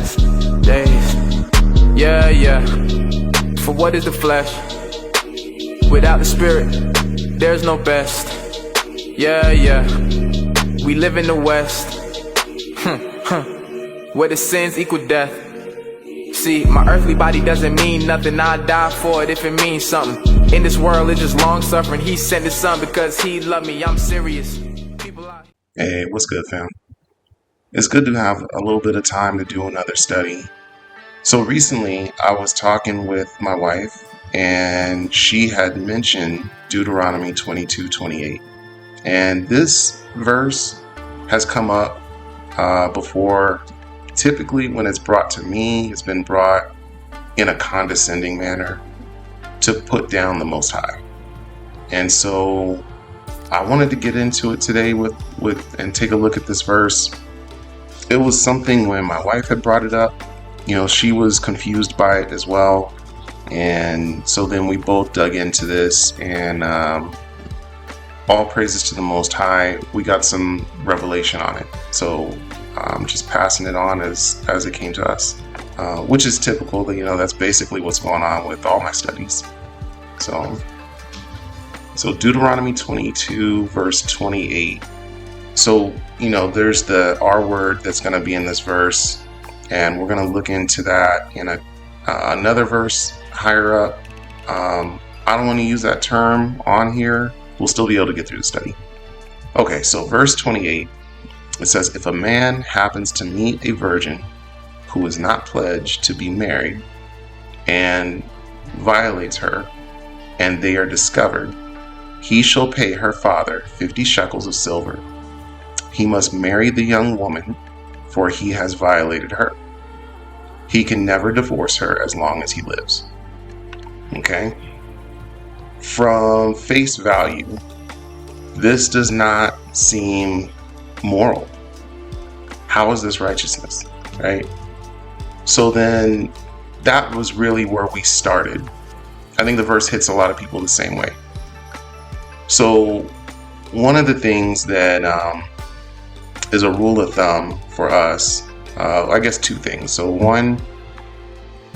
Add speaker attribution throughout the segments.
Speaker 1: last days. Yeah, yeah. For what is the flesh? Without the spirit, there's no best. Yeah, yeah. We live in the West, where the sins equal death. See, my earthly body doesn't mean nothing. I'll die for it if it means something. In this world, it's just long suffering. He sent his son because he loved me. I'm serious.
Speaker 2: Hey, what's good, fam? It's good to have a little bit of time to do another study. So recently, I was talking with my wife, and she had mentioned Deuteronomy 22:28. And this verse has come up before. Typically, when it's brought to me, it's been brought in a condescending manner to put down the Most High. And so I wanted to get into it today with and take a look at this verse. It was something when my wife had brought it up, she was confused by it as well. And so then we both dug into this, and all praises to the Most High. We got some revelation on it. So I'm just passing it on as it came to us, which is typical. That's basically what's going on with all my studies. So Deuteronomy 22 verse 28. So, there's the R word that's going to be in this verse, and we're going to look into that in another verse higher up. I don't want to use that term on here. We'll still be able to get through the study. Okay, so verse 28, it says, if a man happens to meet a virgin who is not pledged to be married and violates her, and they are discovered, he shall pay her father 50 shekels of silver. He must marry the young woman, for he has violated her. He can never divorce her as long as he lives. Okay? From face value, this does not seem moral. How is this righteousness? Right? So then that was really where we started. I think the verse hits a lot of people the same way. So one of the things that is a rule of thumb for us, I guess two things. So one,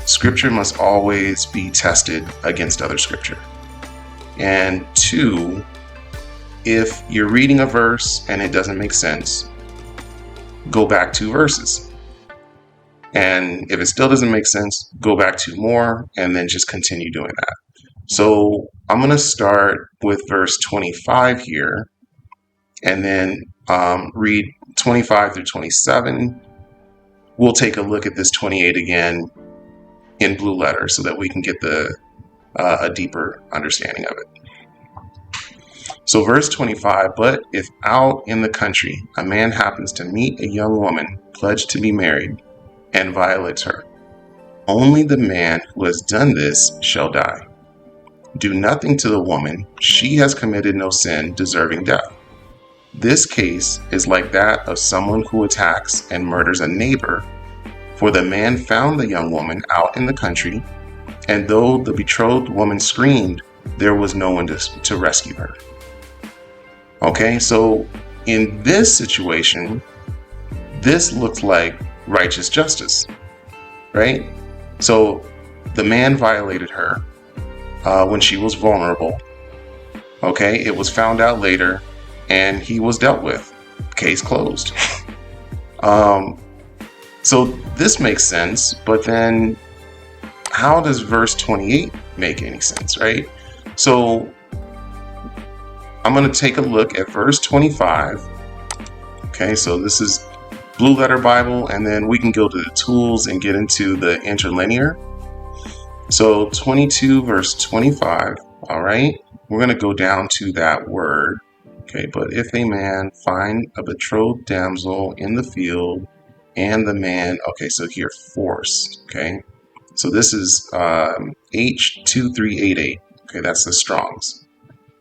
Speaker 2: scripture must always be tested against other scripture. And two, if you're reading a verse and it doesn't make sense, go back 2 verses. And if it still doesn't make sense, go back 2 more and then just continue doing that. So I'm going to start with verse 25 here, and then read 25 through 27. We'll take a look at this 28 again in blue letter so that we can get a deeper understanding of it. So verse 25, but if out in the country a man happens to meet a young woman pledged to be married and violates her, only the man who has done this shall die. Do nothing to the woman. She has committed no sin deserving death. This case is like that of someone who attacks and murders a neighbor, for the man found the young woman out in the country, and though the betrothed woman screamed, there was no one to rescue her. Okay, so in this situation, this looks like righteous justice, right? So the man violated her when she was vulnerable. Okay, it was found out later, and he was dealt with. Case closed. So this makes sense, but then how does verse 28 make any sense, right? So I'm going to take a look at verse 25. Okay, so this is Blue Letter Bible, and then we can go to the tools and get into the interlinear. So 22 verse 25, all right, we're going to go down to that word. Okay, but if a man find a betrothed damsel in the field, and the man, okay, so here, force, okay, so this is H2388, okay, that's the Strong's,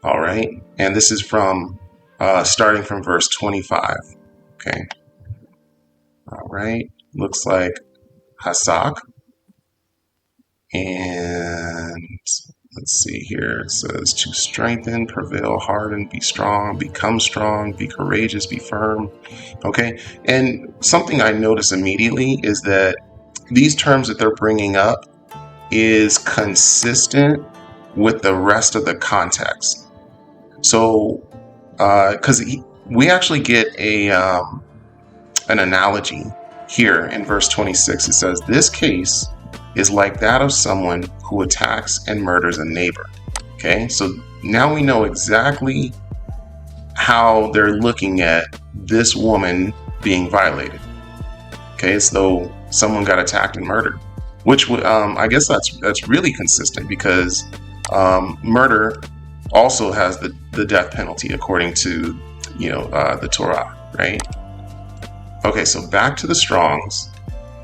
Speaker 2: all right, and this is from, starting from verse 25, okay, all right, looks like Hasak, and let's see here, it says to strengthen, prevail, harden, be strong, become strong, be courageous, be firm. Okay, and something I notice immediately is that these terms that they're bringing up is consistent with the rest of the context. So, because we actually get an analogy here in verse 26. It says, "This case is like that of someone who attacks and murders a neighbor." Okay, so now we know exactly how they're looking at this woman being violated. Okay, as though someone got attacked and murdered, which I guess that's really consistent, because murder also has the death penalty according to the Torah, right? Okay, so back to the Strong's,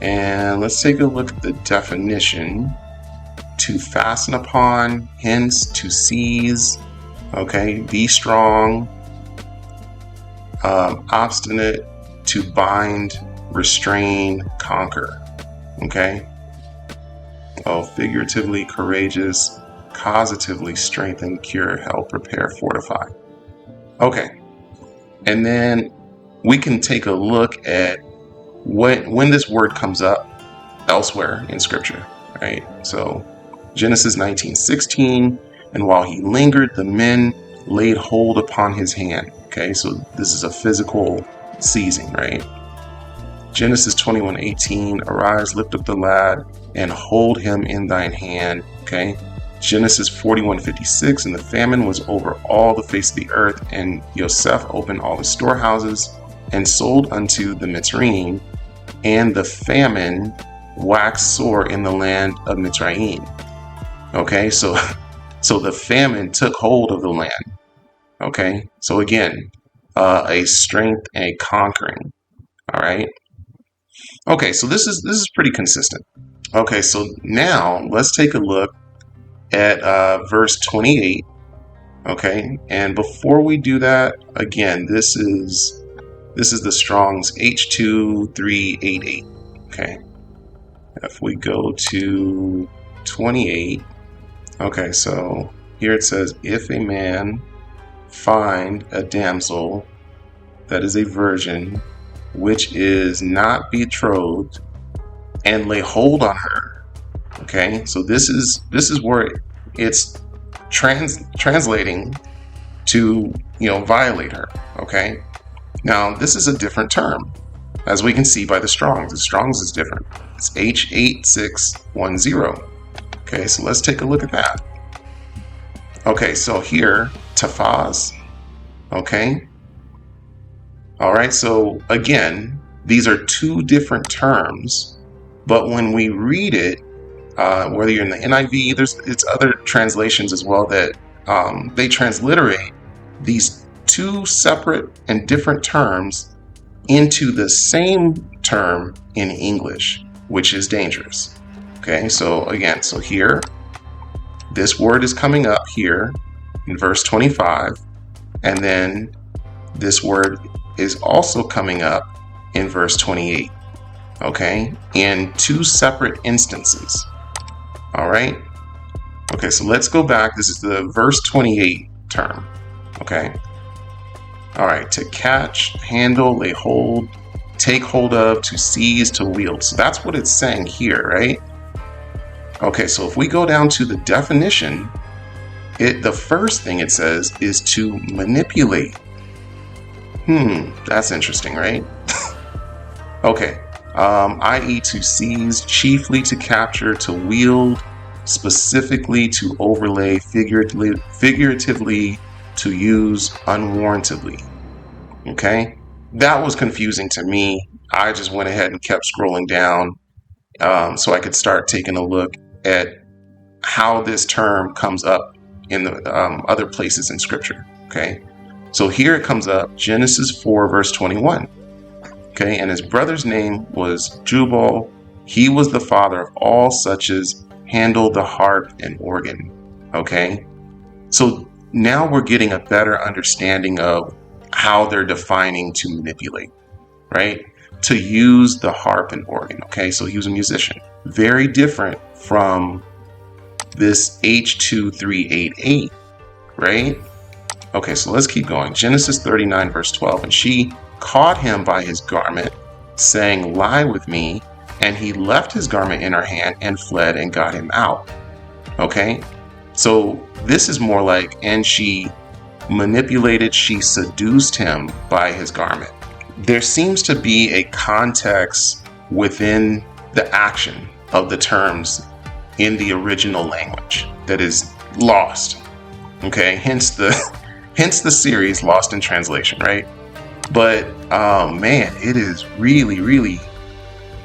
Speaker 2: and let's take a look at the definition. To fasten upon, hence to seize. Okay, be strong. Obstinate, to bind, restrain, conquer. Okay. Oh, figuratively courageous, causatively strengthen, cure, help, repair, fortify. Okay. And then we can take a look at when this word comes up elsewhere in Scripture, right? So Genesis 19:16, "And while he lingered, the men laid hold upon his hand." Okay, so this is a physical seizing, right? Genesis 21:18, "Arise, lift up the lad, and hold him in thine hand." Okay. Genesis 41:56, "And the famine was over all the face of the earth, and Yosef opened all the storehouses and sold unto the Mitzrayim, and the famine waxed sore in the land of Mitzrayim." Okay, so the famine took hold of the land. Okay, so again, a strength and a conquering. All right. Okay, so this is pretty consistent. Okay, so now let's take a look at verse 28. Okay, and before we do that, again, this is the Strong's H2388. Okay, if we go to 28. Okay, so here it says, "If a man find a damsel that is a virgin, which is not betrothed, and lay hold on her." Okay, so this is where it's translating to violate her. Okay, now this is a different term, as we can see by the Strong's. The Strong's is different. It's H8610. Okay, so let's take a look at that. Okay, so here, tafaz. Okay. All right, so again, these are two different terms, but when we read it, whether you're in the NIV, it's other translations as well that they transliterate these two separate and different terms into the same term in English, which is dangerous. Okay, so again, so here, this word is coming up here in verse 25, and then this word is also coming up in verse 28, okay, in two separate instances. All right. Okay, so let's go back. This is the verse 28 term. Okay. All right, to catch, handle, lay hold, take hold of, to seize, to wield. So that's what it's saying here, right? Okay, so if we go down to the definition, the first thing it says is to manipulate. That's interesting, right? Okay, i.e. to seize, chiefly to capture, to wield, specifically to overlay, figuratively to use, unwarrantably. Okay, that was confusing to me. I just went ahead and kept scrolling down so I could start taking a look at how this term comes up in the other places in Scripture. Okay, so here it comes up, Genesis 4 verse 21. Okay, and his brother's name was Jubal. He was the father of all such as handle the harp and organ. Okay, so now we're getting a better understanding of how they're defining to manipulate, right? To use the harp and organ. Okay, so he was a musician. Very different from this H2388, right? Okay, so let's keep going. Genesis 39 verse 12. And she caught him by his garment, saying, "Lie with me." And he left his garment in her hand and fled and got him out. Okay, so this is more like, and she manipulated, she seduced him by his garment. There seems to be a context within the action of the terms in the original language that is lost. Okay, hence the series Lost in Translation, right? But man, it is really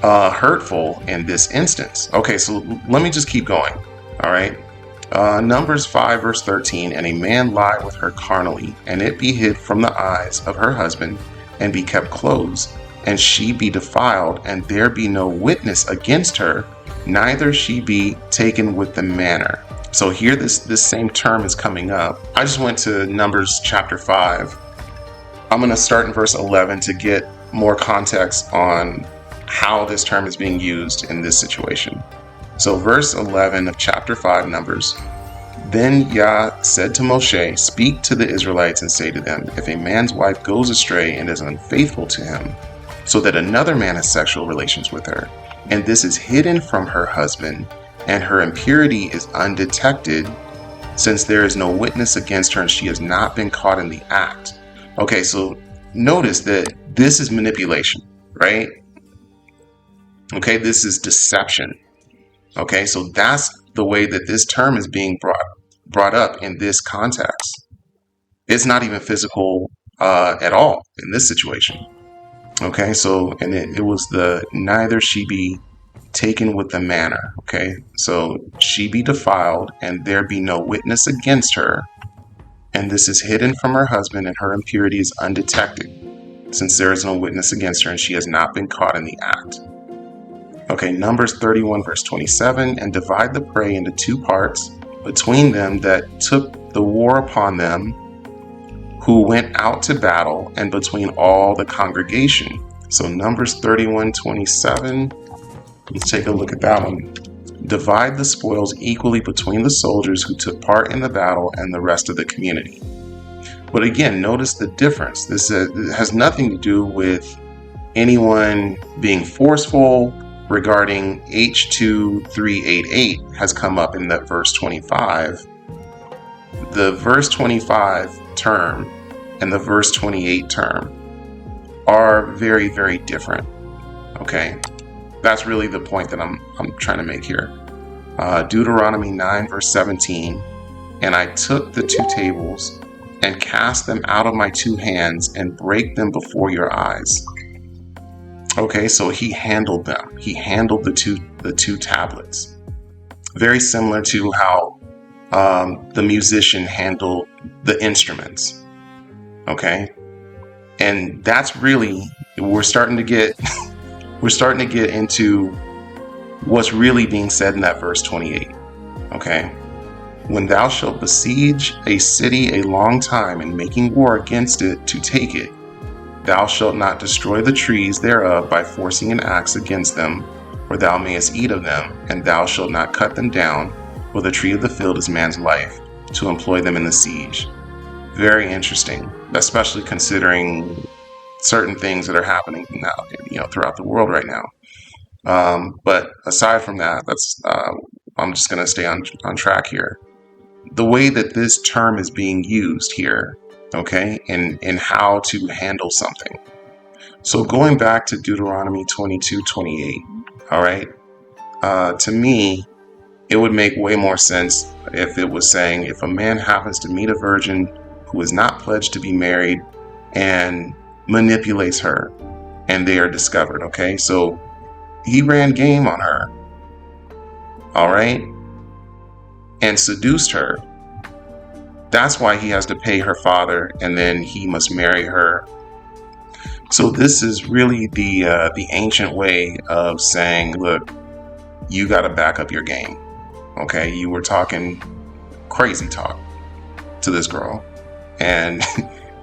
Speaker 2: hurtful in this instance. Okay, so let me just keep going. All right. Numbers 5 verse 13, and a man lie with her carnally, and it be hid from the eyes of her husband, and be kept closed, and she be defiled, and there be no witness against her, neither she be taken with the manner. So here this same term is coming up. I just went to Numbers chapter 5. I'm going to start in verse 11 to get more context on how this term is being used in this situation. So verse 11 of chapter 5, Numbers. Then Yah said to Moshe, speak to the Israelites and say to them, if a man's wife goes astray and is unfaithful to him, so that another man has sexual relations with her, and this is hidden from her husband, and her impurity is undetected, since there is no witness against her and she has not been caught in the act. Okay, so notice that this is manipulation, right? Okay, this is deception. Okay, so that's the way that this term is being brought up in this context. It's not even physical at all in this situation. Okay, so, and it was the neither she be taken with the manner. Okay, so she be defiled, and there be no witness against her, and this is hidden from her husband, and her impurity is undetected, since there is no witness against her, and she has not been caught in the act. Okay, Numbers 31 verse 27, and divide the prey into two parts between them that took the war upon them who went out to battle, and between all the congregation. So Numbers 31:27, let's take a look at that one. Divide the spoils equally between the soldiers who took part in the battle and the rest of the community. But again, notice the difference. This has nothing to do with anyone being forceful. Regarding H2388 has come up in that verse 25. The verse 25 term and the verse 28 term are very, very different. Okay, that's really the point that I'm trying to make here. Deuteronomy 9 verse 17, and I took the two tables and cast them out of my two hands and brake them before your eyes. Okay, so he handled them. He handled the two tablets. Very similar to how the musician handled the instruments. Okay, and that's really, we're starting to get into what's really being said in that verse 28. Okay, when thou shalt besiege a city a long time, and making war against it to take it, thou shalt not destroy the trees thereof by forcing an axe against them, for thou mayest eat of them, and thou shalt not cut them down, for the tree of the field is man's life, to employ them in the siege. Very interesting, especially considering certain things that are happening now, throughout the world right now. But aside from that, I'm just going to stay on track here. The way that this term is being used here, okay, in how to handle something. So going back to Deuteronomy 22:28, all right, to me, it would make way more sense if it was saying, if a man happens to meet a virgin who is not pledged to be married and manipulates her, and they are discovered. Okay, so he ran game on her, all right, and seduced her. That's why he has to pay her father, and then he must marry her. So this is really the ancient way of saying, look, you got to back up your game. Okay, you were talking crazy talk to this girl, and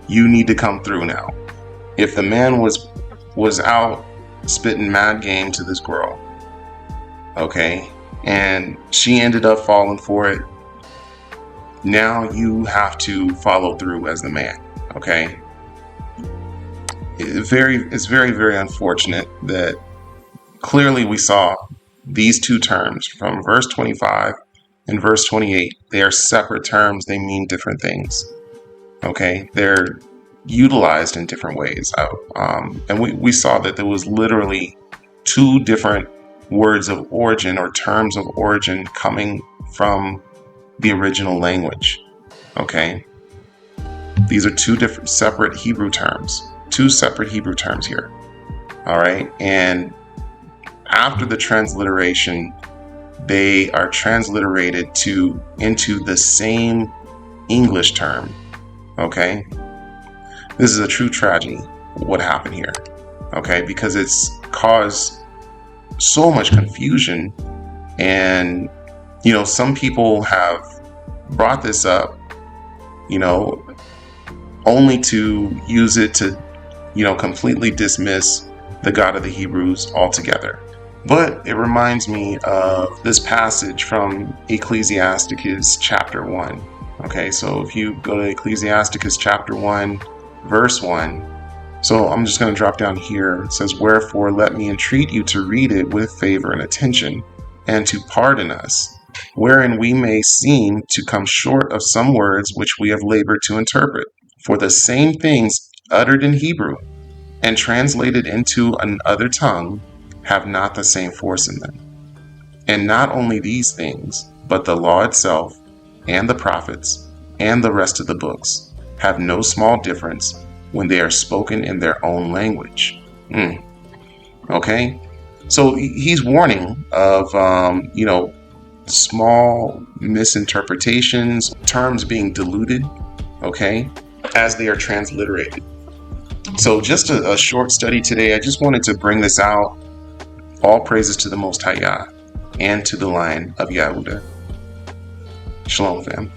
Speaker 2: you need to come through now. If the man was out spitting mad game to this girl, okay, and she ended up falling for it, now you have to follow through as the man. Okay, it's very, very unfortunate that clearly we saw these two terms from verse 25 and verse 28. They are separate terms. They mean different things. Okay, they're utilized in different ways. And we saw that there was literally two different words of origin or terms of origin coming from the original language. Okay, these are two different separate Hebrew terms, here. All right, and after the transliteration, they are transliterated into the same English term. Okay, this is a true tragedy, what happened here. Okay, because it's caused so much confusion, and some people have brought this up, only to use it to completely dismiss the God of the Hebrews altogether. But it reminds me of this passage from Ecclesiasticus chapter 1. Okay, so if you go to Ecclesiasticus chapter 1, verse 1, so I'm just going to drop down here. It says, "Wherefore let me entreat you to read it with favor and attention, and to pardon us, wherein we may seem to come short of some words which we have labored to interpret. For the same things uttered in Hebrew and translated into another tongue have not the same force in them. And not only these things, but the law itself and the prophets and the rest of the books have no small difference when they are spoken in their own language." Okay, so he's warning of small misinterpretations, terms being diluted, okay, as they are transliterated. So just a short study today. I just wanted to bring this out. All praises to the Most High Yah and to the Lion of Yahudah. Shalom, fam.